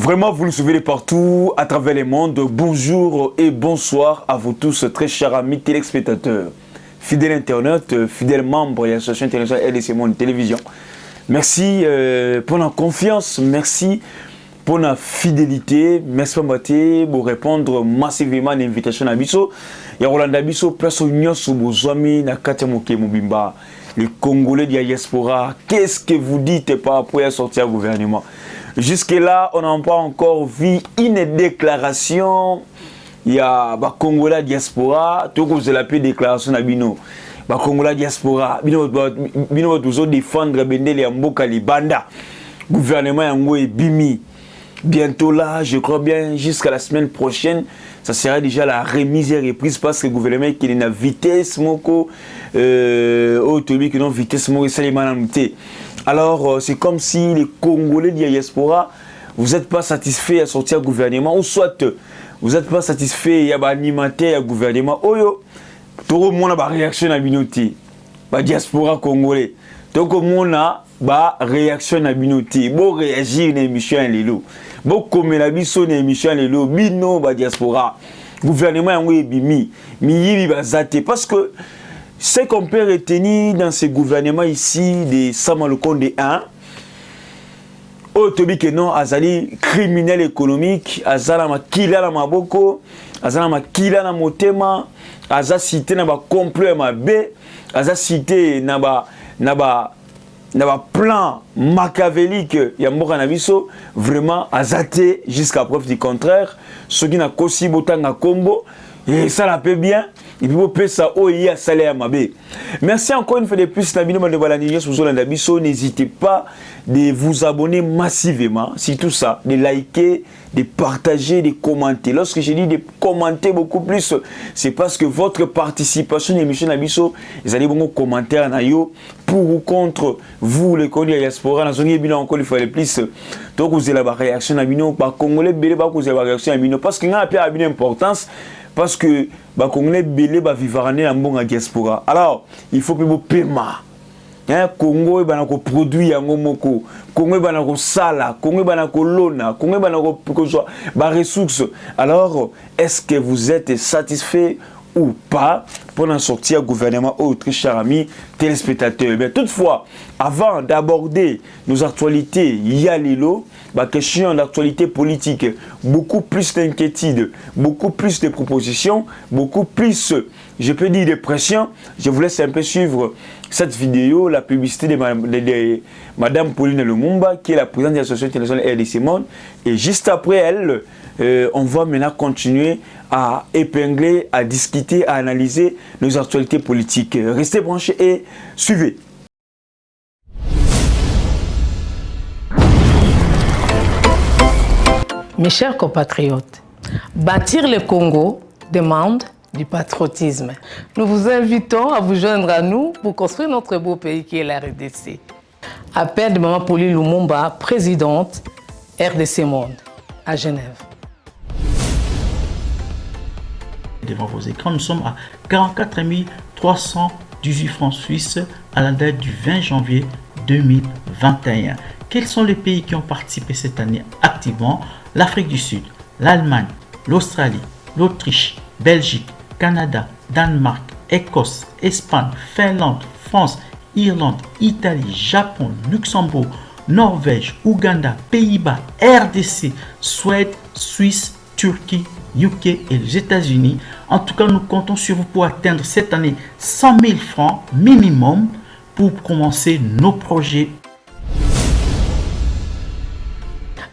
Vraiment, vous nous suivez de partout, à travers le monde. Bonjour et bonsoir à vous tous, très chers amis téléspectateurs, fidèles internautes, fidèles membres de l'association internationale RDC Monde Télévision. Merci pour la confiance, merci pour la fidélité, merci pour répondre massivement à l'invitation à Bisso. Il y a Rolanda Bisso, place au Nyon Soubouzoami, Nakatia Moke Mobimba, les Congolais de la diaspora. Qu'est-ce que vous dites par rapport à sortir au gouvernement? Jusque-là, on n'a pas encore vu une déclaration. Il y a les Congolais diaspora, tout comme vous l'appelez déclaration à Bino. Les Congolais diaspora, Bino doit défendre Bendele Mboka Libanda. Gouvernement Yango et Bimi. Bientôt là, je crois bien, jusqu'à la semaine prochaine, ça sera déjà la remise et reprise parce que le gouvernement qui est en vitesse, vitesse, alors, c'est comme si les Congolais de la diaspora, vous n'êtes pas satisfaits à sortir du gouvernement, ou soit vous n'êtes pas satisfaits à alimenter le gouvernement. Oyo, tout le monde a une réaction à Binoti, la diaspora congolais. Donc, on a une réaction à Binoti. Bon réagir à l'émission à l'élo. Bon comme la biso à l'émission à l'élo. Bino, la diaspora. Gouvernement est bimi. Miyi bazate. Parce que ce qu'on peut retenir dans ce gouvernement ici de Samalukonde 1, Otobi que non, azali criminel économique, azala makila na maboko, azala makila na motema, azala cité na ba complot mabe, azala cité na ba plan machiavélique ya mboka na biso, vraiment azate jusqu'à preuve du contraire, ce qui na kosi botanga kombo. Et ça la paie bien. Et puis vous payez ça au IA salaire mabé. Merci encore une fois de plus. N'hésitez pas de vous abonner massivement. C'est tout ça. De liker, de partager, de commenter. Lorsque je dis de commenter beaucoup plus, c'est parce que votre participation à l'émission Nabiso, vous allez beaucoup commenter en ayo pour ou contre vous les Congolais de la diaspora. Nous avons bien encore une fois de plus. Donc vous avez la réaction à Bino, par Congolais belé, vous avez la réaction à Bino parce qu'il y a une importance. Parce que les Congolais belé vivre en bon diaspora. Alors, il faut que vous paiement. Congo est produit en moko. Congo est sala. Congo est lona. Congo est ressources. Alors, est-ce que vous êtes satisfait ou pas pour en sortir au gouvernement autre, chers amis téléspectateurs? Mais toutefois, avant d'aborder nos actualités, il y a la question d'actualité politique, beaucoup plus d'inquiétude, beaucoup plus de propositions, beaucoup plus, je peux dire, de pression. Je vous laisse un peu suivre cette vidéo, la publicité de Madame Pauline Lumumba, qui est la présidente de l'association internationale RDC Monde. Et juste après elle, on va maintenant continuer à épingler, à discuter, à analyser nos actualités politiques. Restez branchés et suivez. Mes chers compatriotes, bâtir le Congo demande du patriotisme. Nous vous invitons à vous joindre à nous pour construire notre beau pays qui est la RDC. Appel de Maman Pauline Lumumba, présidente RDC Monde, à Genève. Devant vos écrans, nous sommes à 44 318 francs suisses à la date du 20 janvier 2021. Quels sont les pays qui ont participé cette année activement? L'Afrique du Sud, l'Allemagne, l'Australie, l'Autriche, Belgique, Canada, Danemark, Écosse, Espagne, Finlande, France, Irlande, Italie, Japon, Luxembourg, Norvège, Ouganda, Pays-Bas, RDC, Suède, Suisse, Turquie, UK et les États-Unis. En tout cas, nous comptons sur vous pour atteindre cette année 100 000 francs minimum pour commencer nos projets.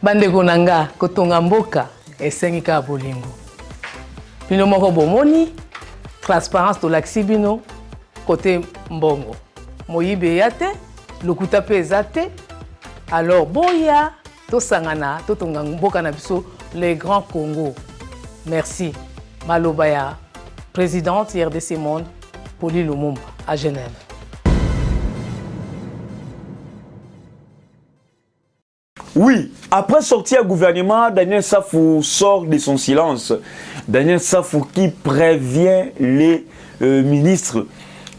Bandeko nanga kotonga mboka esengika bolingo. Bino moko bomoni transparence to laksi bino côté mbongo. Moyibe yate, lokuta pe ezate. Alors boya to sangana to tonga mboka na biso les grands Congo. Merci. Malobaya, présidente RDC Monde, Pauline Lumumba à Genève. Oui, après sortir du gouvernement, Daniel Safou sort de son silence. Daniel Safou qui prévient les ministres.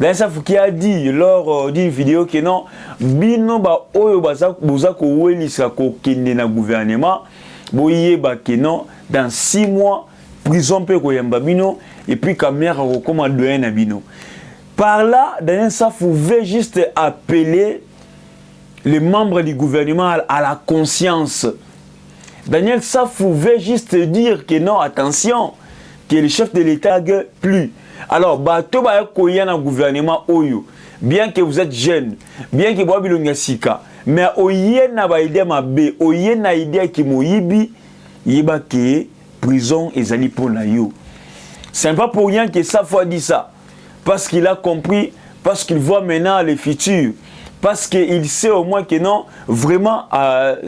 Daniel Safou qui a dit lors d'une vidéo que non, bino ba oyo boza ko welisa ko kende na gouvernement boye bakeno dans 6 mois prison pe koyamba bino et puis caméra comme doyen na bino. Par là, Daniel Saf pouvait juste appeler les membres du gouvernement à la conscience. Daniel Saf pouvait juste dire que non, attention, que le chef de l'État ne plus. Alors, bato ba koya na gouvernement oyo, bien que vous êtes jeune, bien que vous avez sika, mais oye na ba idée mabe, oye na idée ki moyibi, yeba ke prison ezali pour na yo. C'est pas pour rien que Saf a dit ça. Parce qu'il a compris, parce qu'il voit maintenant le futur, parce qu'il sait au moins que non, vraiment,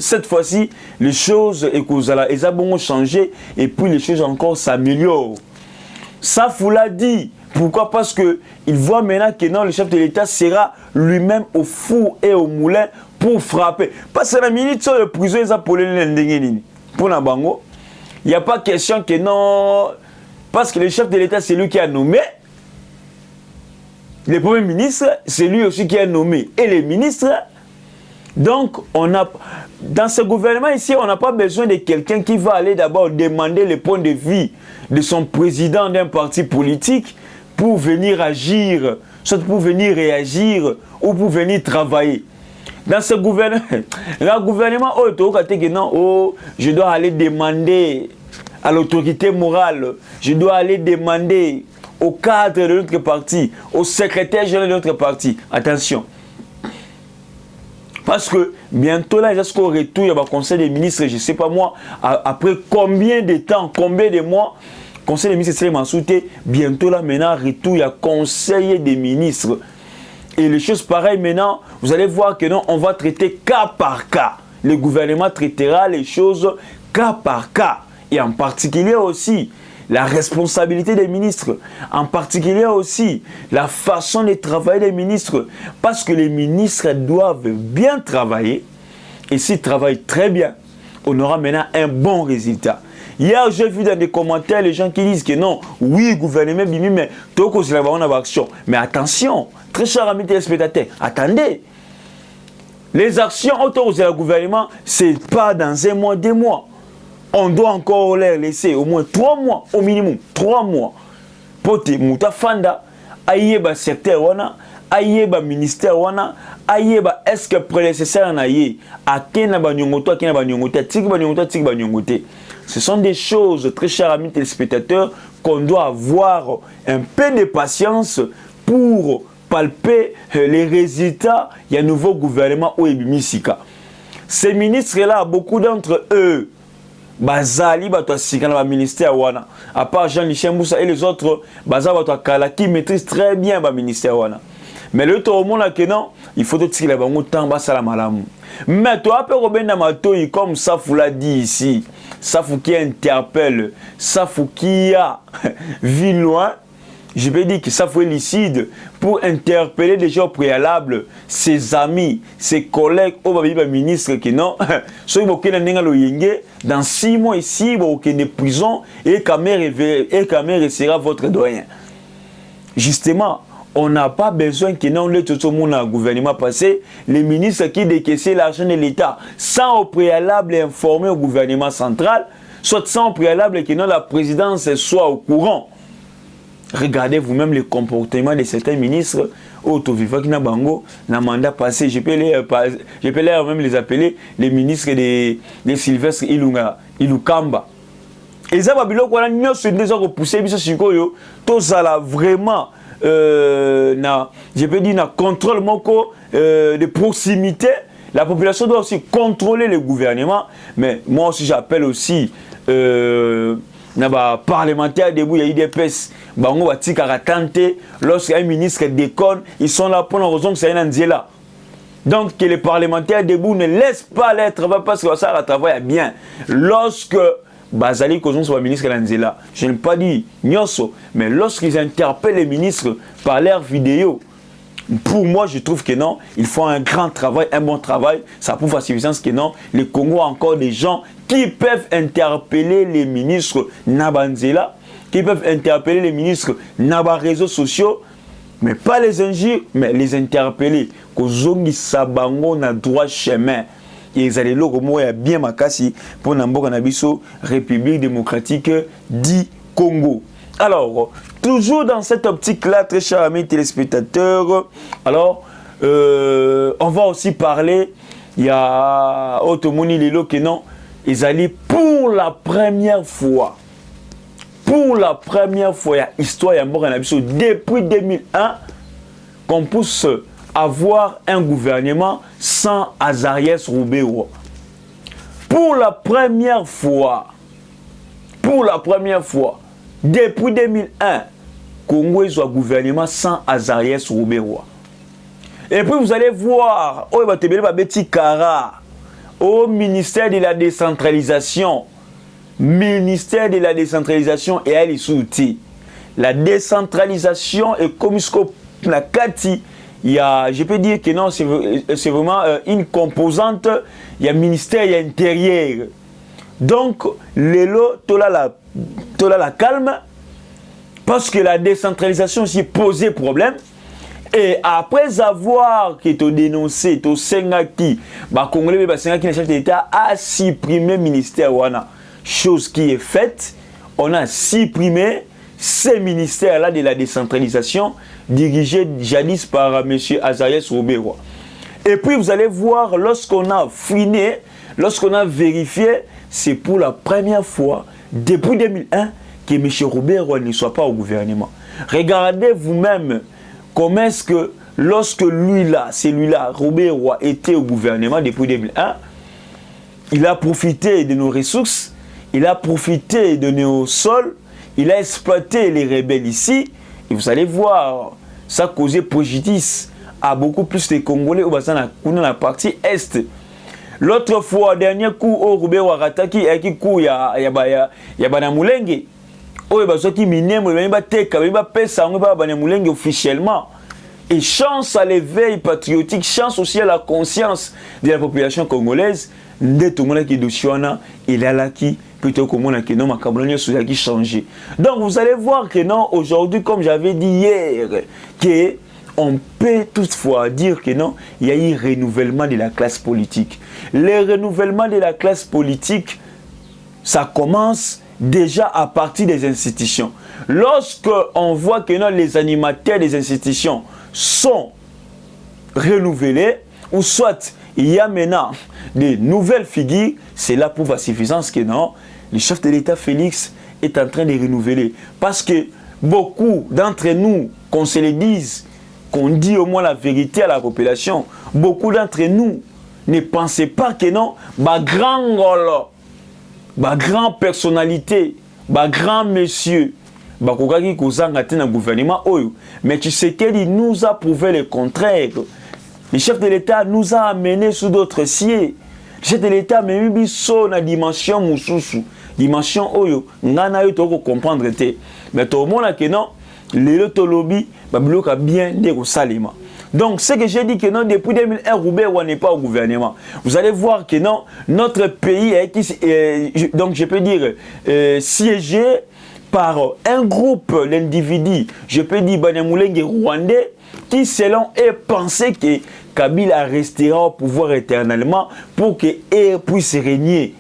cette fois-ci, les choses vont changer et puis les choses encore s'améliorent. Ça, vous l'a dit. Pourquoi? Parce qu'il voit maintenant que non, le chef de l'État sera lui-même au four et au moulin pour frapper. Parce que la minute sur le prison, ils ont pour Nabango, il n'y a pas question que non, parce que le chef de l'État, c'est lui qui a nommé. Le Premier ministre, c'est lui aussi qui a nommé. Et les ministres, donc, dans ce gouvernement ici, on n'a pas besoin de quelqu'un qui va aller d'abord demander le point de vue de son président d'un parti politique pour venir agir, soit pour venir réagir ou pour venir travailler. Dans ce gouvernement, le gouvernement, je dois aller demander à l'autorité morale, je dois aller demander au cadre de notre parti, au secrétaire général de notre parti. Attention. Parce que bientôt là, jusqu'au retour, il y a un conseil des ministres, je ne sais pas moi, après combien de temps, combien de mois, conseil des ministres serait mensouté, bientôt là, maintenant, retour, il y a conseil des ministres. Et les choses pareilles maintenant, vous allez voir que non, on va traiter cas par cas. Le gouvernement traitera les choses cas par cas. Et en particulier aussi, la responsabilité des ministres, en particulier aussi la façon de travailler des ministres, parce que les ministres doivent bien travailler, et s'ils travaillent très bien, on aura maintenant un bon résultat. Hier, j'ai vu dans des commentaires les gens qui disent que non, oui, gouvernement, mais tout cause la bonne action. Mais attention, très chers amis téléspectateurs, attendez. Les actions autour du gouvernement, c'est pas dans 1 mois, 2 mois. On doit encore leur laisser au moins 3 mois, au minimum 3 mois. Pour te mouta fanda, ayeba secteur wana, ayeba ministère wana, ayeba est-ce que prédécesseur na yé, akena ba nyongoto, akena ba nyongote, tiki ba nyongote, tiki ba nyongote. Ce sont des choses, très chers amis téléspectateurs, qu'on doit avoir un peu de patience pour palper les résultats. Il y a un nouveau gouvernement au Ebimisika. Ces ministres-là, beaucoup d'entre eux, Bazali Batouasika dans le ministère wana. À part Jean-Michel Moussa et les autres, Bazali Batouakala qui maîtrisent très bien le ministère wana. Mais le tout au monde là que non, il faut que tu aies un temps bas la malam. Mais toi après Robin Namatoi comme ça vous l'a dit ici, ça faut qui interpelle, ça faut qui a vu loin. Je vais dire que ça faut licide pour interpeller déjà au préalable ses amis, ses collègues au ministre qui non, ceux qui dans 6 mois ici, vous avez une prison et Kamer sera votre doyen. Justement, on n'a pas besoin que non le tout le monde a gouvernement passé, les ministres qui décaissaient l'argent de l'État sans au préalable informer au gouvernement central, soit sans au préalable que non la présidence soit au courant. Regardez vous-même le comportement de certains ministres auto-vivants qui n'ont pas un mandat passé. Je peux même les appeler les ministres de Sylvestre Ilukamba. Et ça, nous avons repoussé vraiment, je peux dire, un contrôle de proximité. La population doit aussi contrôler le gouvernement. Mais moi aussi, j'appelle aussi parlementaires debout, il y a eu des pèses. Lorsqu'un ministre déconne, ils sont là pour la raison que c'est un là. Donc que les parlementaires debout ne laissent pas les travail parce que ça travaille bien. Lorsque Bazali Kozon soit ministre Lanzela, je n'ai pas dit Nyoso, mais lorsqu'ils interpellent les ministres par leurs vidéos, pour moi, je trouve que non, il faut un grand travail, un bon travail. Ça prouve à suffisance que non, le Congo a encore des gens qui peuvent interpeller les ministres Nabanzela, qui peuvent interpeller les ministres Naba réseaux sociaux, mais pas les injures, mais les interpeller. Kozongi Sabango na droit chemin. ils allaient le bien makasi pour Namboka Nabiso, République démocratique du Congo. Alors, toujours dans cette optique-là, très chers amis téléspectateurs, alors, on va aussi parler, il y a Otomoni Lelo que non, ils allaient pour la première fois, il y a histoire, il y a Namboka Nabiso, depuis 2001, qu'on puisse avoir un gouvernement sans Azarias Roubewa. Pour la première fois, depuis 2001, Congo est un gouvernement sans Azarias Roubewa. Et puis vous allez voir, au ministère de la décentralisation, et à l'issouti. La décentralisation est comme ce qu'on a Kati. Il y a, je peux dire que non, c'est vraiment une composante. Il y a ministère, il y a intérieur. Donc, l'élo, tola la calme, parce que la décentralisation aussi posait problème. Et après avoir dénoncé, Sengaki, Congolais, le chef de l'État a supprimé le ministère Wana. Chose qui est faite, on a supprimé ces ministères-là de la décentralisation dirigés jadis par M. Azarias Roubewa. Et puis vous allez voir, lorsqu'on a fouiné, lorsqu'on a vérifié, c'est pour la première fois depuis 2001 que M. Roubewa ne soit pas au gouvernement. Regardez vous-même comment est-ce que lorsque celui-là, Roubewa, était au gouvernement depuis 2001, il a profité de nos ressources, il a profité de nos sols, il a exploité les rebelles ici, et vous allez voir, ça a causé préjudice à beaucoup plus de Congolais dans la partie Est. L'autre fois, dernier coup, au Roubewa Rataki, et qui coup, il y a Banamulenge. Oh, il y a qui minem, il y a Teka, il y a Pesa, il y a Banamulenge officiellement. Et chance à l'éveil patriotique, chance aussi à la conscience de la population congolaise, de tout le monde qui est douchouana, il a là qui plutôt que mon qui non ma Cameroun qui changé. Donc vous allez voir que non aujourd'hui comme j'avais dit hier que on peut toutefois dire que non il y a eu renouvellement de la classe politique. Le renouvellement de la classe politique ça commence déjà à partir des institutions. Lorsque on voit que non les animateurs des institutions sont renouvelés ou soit il y a maintenant des nouvelles figures, c'est là pour la suffisance que non, le chef de l'État Félix est en train de renouveler. Parce que beaucoup d'entre nous, qu'on se le dise, qu'on dit au moins la vérité à la population, beaucoup d'entre nous ne pensaient pas que non, ma grand personnalité, ma grand monsieur, bakokaki kozanga te na gouvernement oyo. Mais tu sais qu'il nous a prouvé le contraire. Le chef de l'État nous a amenés sous d'autres cieux. Le chef de l'État m'a mis sur la dimension mususu. Dimension oyo. Ngana yo toko comprendre te. Mais tout le monde a que non. Le lobby, babiloka bien de salima. Donc, ce que j'ai dit que non, depuis 2001, Roubewa n'est pas au gouvernement. Vous allez voir que non, notre pays est, donc je peux dire, siégé par un groupe d'individus, je peux dire Banamulenge rwandais, qui selon eux pensaient que Kabila restera au pouvoir éternellement pour qu'eux puissent régner.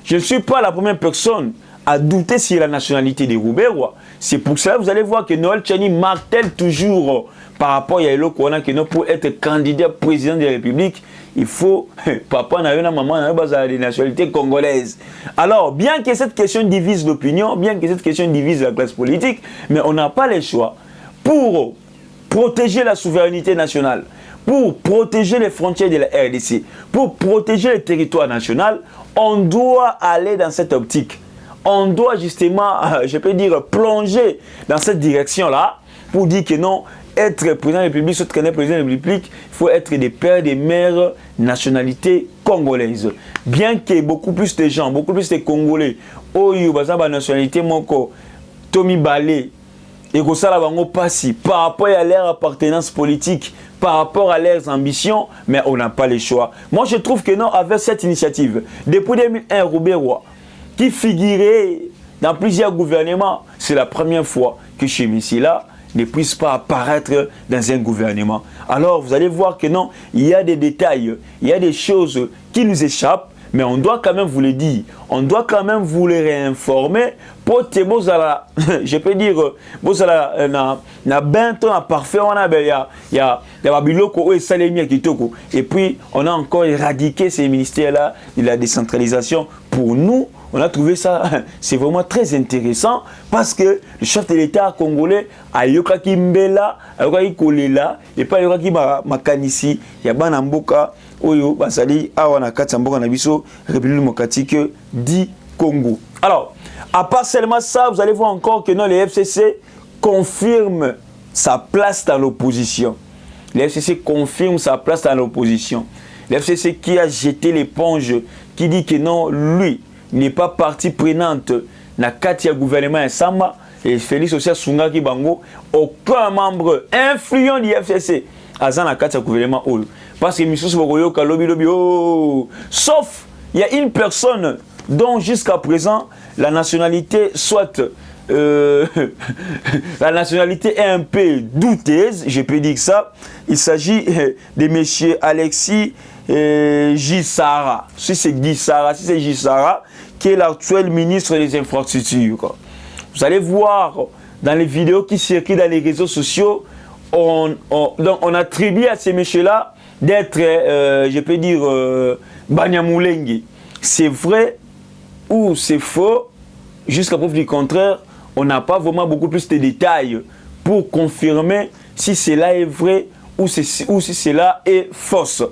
Je ne suis pas la première personne à douter sur la nationalité de Roubewa. C'est pour cela que vous allez voir que Noël Tchani martèle toujours par rapport à Yelo Kouana que pour être candidat président de la République, il faut papa n'a une maman n'a pas de nationalité congolaise. Alors, bien que cette question divise l'opinion, bien que cette question divise la classe politique, mais on n'a pas le choix pour protéger la souveraineté nationale, pour protéger les frontières de la RDC, pour protéger le territoire national, on doit aller dans cette optique. On doit justement, je peux dire, plonger dans cette direction-là pour dire que non, être président de la République, soit président de la République, il faut être des pères, des mères, nationalité congolaise. Bien que beaucoup plus de gens, beaucoup plus de Congolais, oyo bazaba nationalité moko, Tommy Balé, et que ça va passer par rapport à leur appartenance politique, par rapport à leurs ambitions, mais on n'a pas le choix. Moi, je trouve que non, avec cette initiative, depuis 2001, Roubewa, qui figurait dans plusieurs gouvernements, c'est la première fois que chez Messi là, ne puisse pas apparaître dans un gouvernement. Alors vous allez voir que non, il y a des détails, il y a des choses qui nous échappent, mais on doit quand même vous le dire, on doit quand même vous les réinformer pour que vous allez, je peux dire, vous allez na bento na parfait, on a il y a babiloko et salemi kitoko, et puis on a encore éradiqué ces ministères-là de la décentralisation. Pour nous, on a trouvé ça, c'est vraiment très intéressant parce que le chef de l'État congolais a yokaki mbela, a yokaki kolela, et pas yokaki makanisi, ya banamboka oyo basali awa na kati mboka na biso République démocratique du Congo. Alors, à part seulement ça, vous allez voir encore que non, les FCC confirment sa place dans l'opposition. Les FCC confirment sa place dans l'opposition. Le FCC qui a jeté l'éponge, qui dit que non, lui n'est pas partie prenante na Katia gouvernement Samba et Félix aussi Sunga ki bango, aucun membre influent du FCC à na Katia gouvernement Olu. Parce que Missous Bogoyo Kalobi Lobi, sauf il y a une personne dont jusqu'à présent la nationalité soit la nationalité est un peu douteuse, je peux dire ça. Il s'agit de monsieur Alexis Gisara. Si c'est Gisara, si c'est Gisara, qui est l'actuel ministre des Infrastructures. Vous allez voir dans les vidéos qui circulent dans les réseaux sociaux, on attribue à ces messieurs-là d'être, je peux dire, Banyamulenge. C'est vrai ou c'est faux, jusqu'à preuve du contraire, on n'a pas vraiment beaucoup plus de détails pour confirmer si cela est vrai ou si cela est fausse.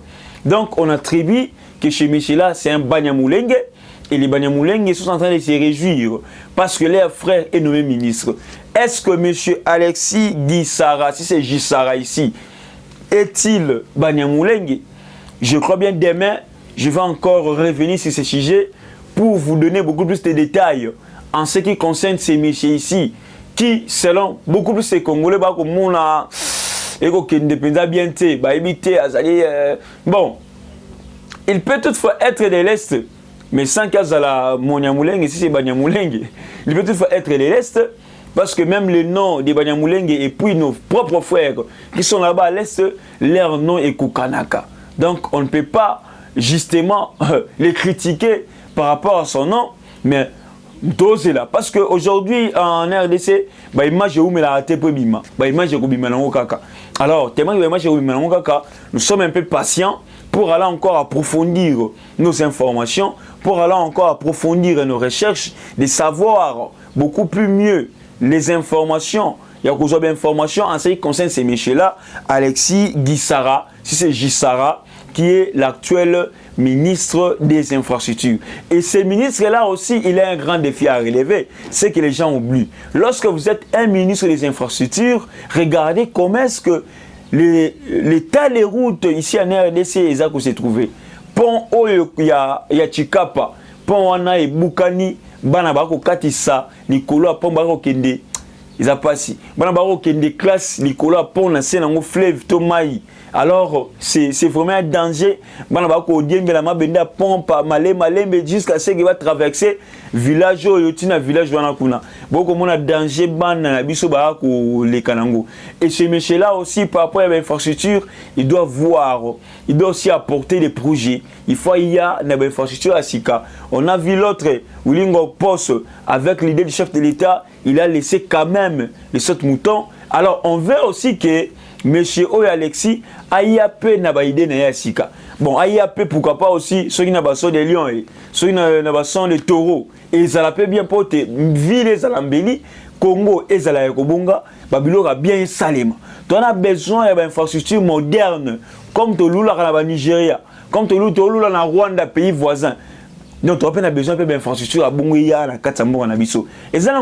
Donc on attribue que chez Michela c'est un Banyamulenge et les Banyamulenge sont en train de se réjouir parce que leur frère est nommé ministre. Est-ce que M. Alexis Gisara, si c'est Gisara ici, est-il Banyamulenge? Je crois bien demain, je vais encore revenir sur ce sujet pour vous donner beaucoup plus de détails en ce qui concerne ces messieurs ici, qui, selon beaucoup plus de Congolais, bon, il peut toutefois être de l'Est, mais sans qu'il y ait la Monyamulenge, ici c'est Banyamulenge, il peut toutefois être de l'Est, parce que même le nom des Banyamulenge et puis nos propres frères qui sont là-bas à l'Est, leur nom est Kukanaka. Donc on ne peut pas justement les critiquer par rapport à son nom, mais doser là. Parce qu'aujourd'hui en RDC, alors, nous sommes un peu patients pour aller encore approfondir nos informations, pour aller encore approfondir nos recherches, de savoir beaucoup plus mieux les informations. Il y a beaucoup d'informations en ce qui concerne ces messieurs-là. Alexis Gisara, si c'est Gisara, qui est l'actuel ministre des Infrastructures. Et ce ministre-là aussi, il a un grand défi à relever. C'est que les gens oublient. Lorsque vous êtes un ministre des Infrastructures, regardez comment est-ce que l'état des routes ici en RDC, ils se trouvé. Pont Oyo, il y a Chikapa, pont Wana et Bukani, Banabako Katissa, Nikolo, pont Bako Kende. Ils ont passé. Banabako Kende classe, Nikolo, pont Nassé, Nango Fleuve, Tomaï. Alors, c'est vraiment un danger. Jusqu'à ce qu'il va traverser village village danger et ce monsieur-là aussi, par rapport à l'infrastructure, il doit voir, il doit aussi apporter des projets. Il faut y a une infrastructure à Sika. On a vu l'autre, Wilingo Post, avec l'idée du chef de l'État, il a laissé quand même les sauts moutons. Alors, on veut aussi que Monsieur Oyo Alexis AIAP n'a pas idée na Sika. Bon, AIAP pourquoi pas aussi ceux qui n'a pas son des lions et ceux qui n'a pas son des taureaux et ça la peut bien porter ville Zalambeli Congo et Zala Kobonga Babylone a bien salima. Tu as besoin d'infrastructures modernes comme Tolula na Nigeria, comme Tolula na Rwanda, pays voisin. Donc, tu as besoin d'infrastructures à Bongoya, à Katsambo, à Nabiso. Et ça,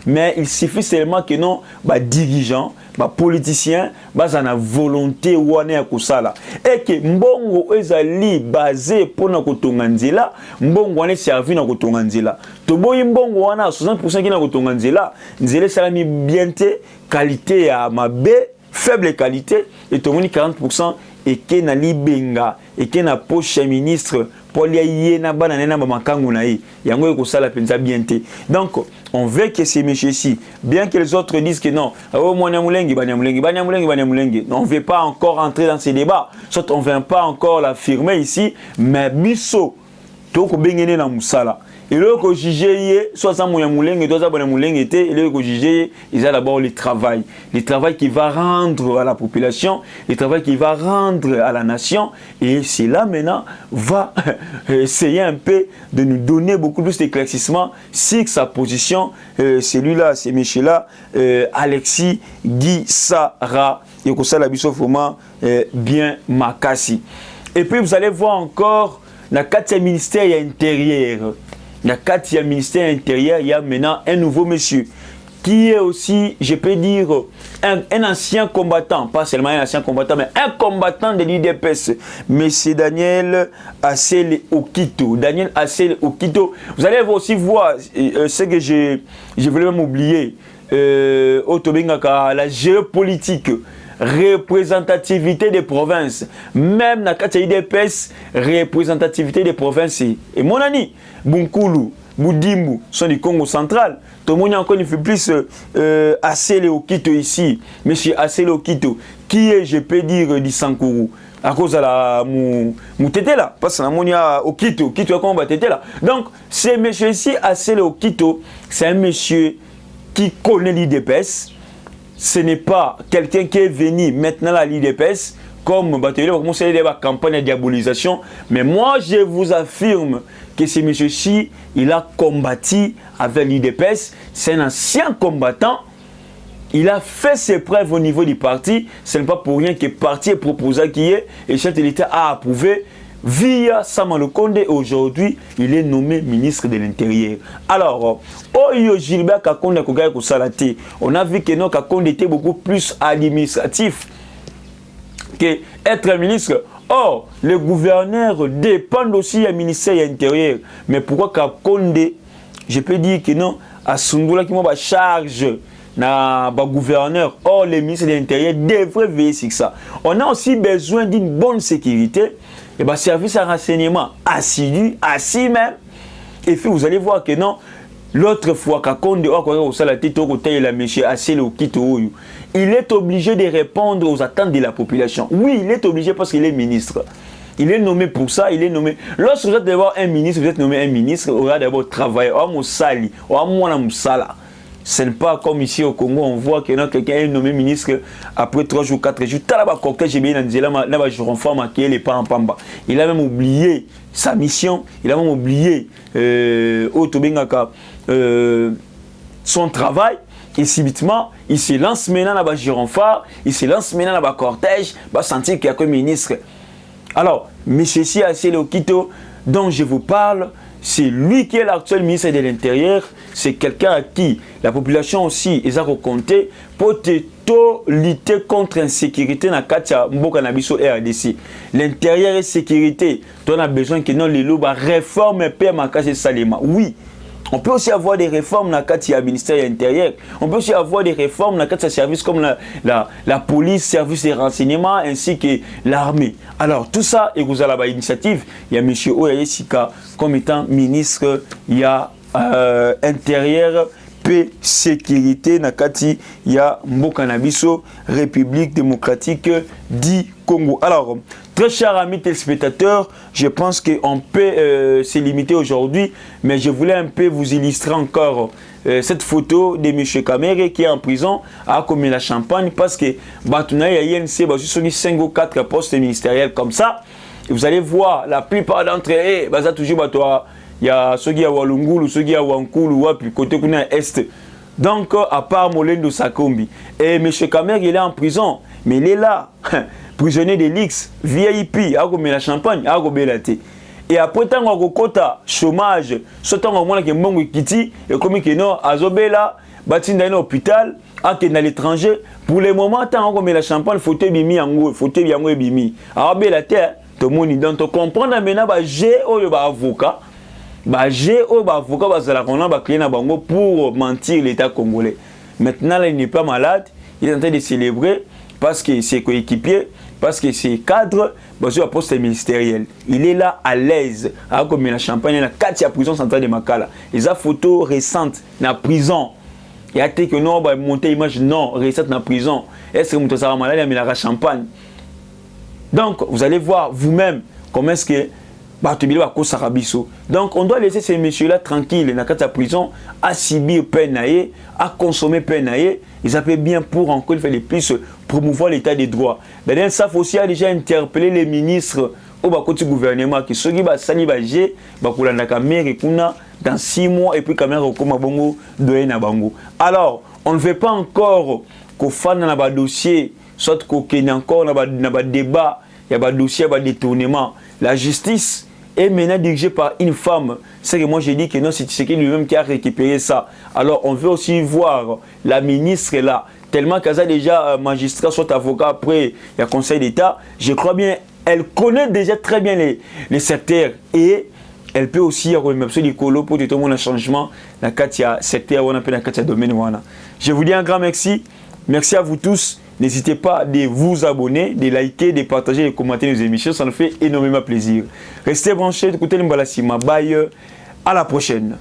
mais il suffit seulement que non, dirigeants, politiciens, na volonté ou à Kusala. Et que Mbongo ezali basé pour na Kotonganzela, Mbongo ane servi na Kotonganzela. Toboyi Mbongo wana 60% qui na Kotonganzela, Nzele salami bienté, qualité à ma B, faible qualité, et tomoni 40% et que na libenga, et que na poche ministre pour lier na banana ba makangu na yi yango ko sala penza bien té. Donc on veut que ces messieurs-ci, bien que les autres disent que non, oh mon Mulengi, on ne veut pas encore entrer dans ces débats, soit on ne vient pas encore l'affirmer ici, mais Misso, tout ko bengene na musala. Et là, que juger, soit ça mon Mulengi, soit ça mon Mulengi était, et là que juger, ils ont d'abord le travail qui va rendre à la population, le travail qui va rendre à la nation, et cela maintenant va essayer un peu de nous donner beaucoup plus d'éclaircissement sur sa position, celui-là, ces messieurs-là, Alexis Guy Sarah, et que ça la bisofoma bien makasi. Et puis vous allez voir encore la 4e ministère intérieur. Il y a 4e ministère intérieur, il y a maintenant un nouveau monsieur qui est aussi, je peux dire, un ancien combattant, pas seulement un ancien combattant, mais un combattant de l'IDPS, monsieur Daniel Assel Okito. Daniel Assel Okito, vous allez aussi voir ce que je voulais même oublier, la géopolitique. Représentativité des provinces, même dans le IDPS, représentativité des provinces. Et mon ami, Bunkulu, Boudimbu sont du Congo central. Tout le monde encore il fait plus Assel Okito ici. Monsieur Assel Okito, qui est, je peux dire, du Sankourou. À cause de la tété là, parce que la monia Okito, Okito comment va tété là. Donc, ce monsieur ici, Assel Okito, c'est un monsieur qui connaît l'IDPS. Ce n'est pas quelqu'un qui est venu maintenant à l'IDPS comme commencer des campagnes de diabolisation. Mais moi, je vous affirme que ce monsieur-ci, il a combattu avec l'IDPS. C'est un ancien combattant. Il a fait ses preuves au niveau du parti. Ce n'est pas pour rien que le parti est proposé qui est et le chef de l'État a approuvé. Via Samuel Konde, aujourd'hui, il est nommé ministre de l'Intérieur. Alors, Oyo Gilbert Kakonde Kogaye Kosalate, on a vu que non, Kakonde était beaucoup plus administratif que être ministre. Or, le gouverneur dépend aussi du ministère de l'Intérieur. Mais pourquoi Kakonde, je peux dire que non, à Sundula qui m'a charge na gouverneur, or le ministre de l'Intérieur devrait veiller sur ça. On a aussi besoin d'une bonne sécurité. Et bien, service à renseignement assidu, assis même. Et puis, vous allez voir que non, l'autre fois, quand il est obligé de répondre aux attentes de la population. Oui, il est obligé parce qu'il est ministre. Il est nommé pour ça, il est nommé. Lorsque vous êtes d'abord un ministre, vous êtes nommé un ministre, vous allez d'abord travailler. Ce n'est pas comme ici au Congo, on voit que quelqu'un est nommé ministre après 3 jours, 4 jours. Il a même oublié sa mission, il a même oublié son travail. Et subitement, il se lance maintenant dans le gironphare, il se lance maintenant dans le cortège, il va sentir qu'il y a un ministre. Alors, M. Assel Okito, dont je vous parle, c'est lui qui est l'actuel ministre de l'Intérieur. C'est quelqu'un à qui la population aussi est à compter pour lutter contre l'insécurité dans le RDC. L'intérieur et sécurité, on a besoin que nous les loups réforme Salima. Oui. On peut aussi avoir des réformes dans le ministère de l'Intérieur. On peut aussi avoir des réformes dans le service comme la police, service de renseignement ainsi que l'armée. Alors tout ça, et vous avez l'initiative, il y a M. Oyesika comme étant ministre, il y a intérieur, paix, sécurité, nakati, il y a Mbokanabiso, République démocratique du Congo. Alors, très chers amis téléspectateurs, je pense qu'on peut se limiter aujourd'hui, mais je voulais un peu vous illustrer encore cette photo de M. Kamere qui est en prison à commis la Champagne parce que Batuna et INC, bah, sont 5 ou 4 postes ministériels comme ça. Et vous allez voir, la plupart d'entre eux, bah, ça toujours Batoa. Il y a ceux qui ont Walungulu, ceux qui ont Wankulu, puis côté Est. Donc, à part Molendo Sakombi. Et M. Kamer, il est en prison. Mais il est là, prisonnier de l'X, VIP, à la Champagne, à Belate. Et après, tant qu'on quota chômage, ce temps où on a un kiti, et comme il y a un Azobela, bâti dans un hôpital, à l'étranger, pour le moment, tant qu'on met la Champagne, il faut te bimi en haut, il faut te bimi. À Belate, tout le monde, donc, tu comprends maintenant, j'ai un avocat. J'ai un avocat pour mentir l'État congolais. Maintenant, là, il n'est pas malade. Il est en train de célébrer parce que ses coéquipiers, parce que c'est cadre basé à poste ministériel. Il est là à l'aise, comme la champagne, la 4e prison centrale de Makala. Les photos récentes dans la prison. Il y a que non, bah monter image non, récente dans la prison. Est-ce que vous avez malade mais la champagne. Donc vous allez voir vous-même comment est-ce que donc on doit laisser ces messieurs-là tranquilles dans la prison, à subir peine, à consommer peine. Ils appellent bien pour encore faire les plus promouvoir l'état des droits. D'ailleurs, ça faut aussi déjà interpeller les ministres au côté gouvernement qui sont dans 6 mois et puis quand même alors on ne veut pas encore qu'on fasse dans le dossier, soit qu'on ait encore dans le débat, il y a un dossier, il y a un détournement. La justice est maintenant dirigée par une femme. C'est que moi j'ai dit que non, c'est lui-même qui a récupéré ça. Alors on veut aussi voir la ministre là, tellement qu'elle a déjà magistrat, soit avocat, après il y a conseil d'État. Je crois bien, elle connaît déjà très bien les secteurs et elle peut aussi remettre les colos pour tout le monde un changement dans le secteur, dans le domaine. Je vous dis un grand merci. Merci à vous tous. N'hésitez pas de vous abonner, de liker, de partager, de commenter nos émissions. Ça nous fait énormément plaisir. Restez branchés, écoutez le Mbalassima. Bye. À la prochaine.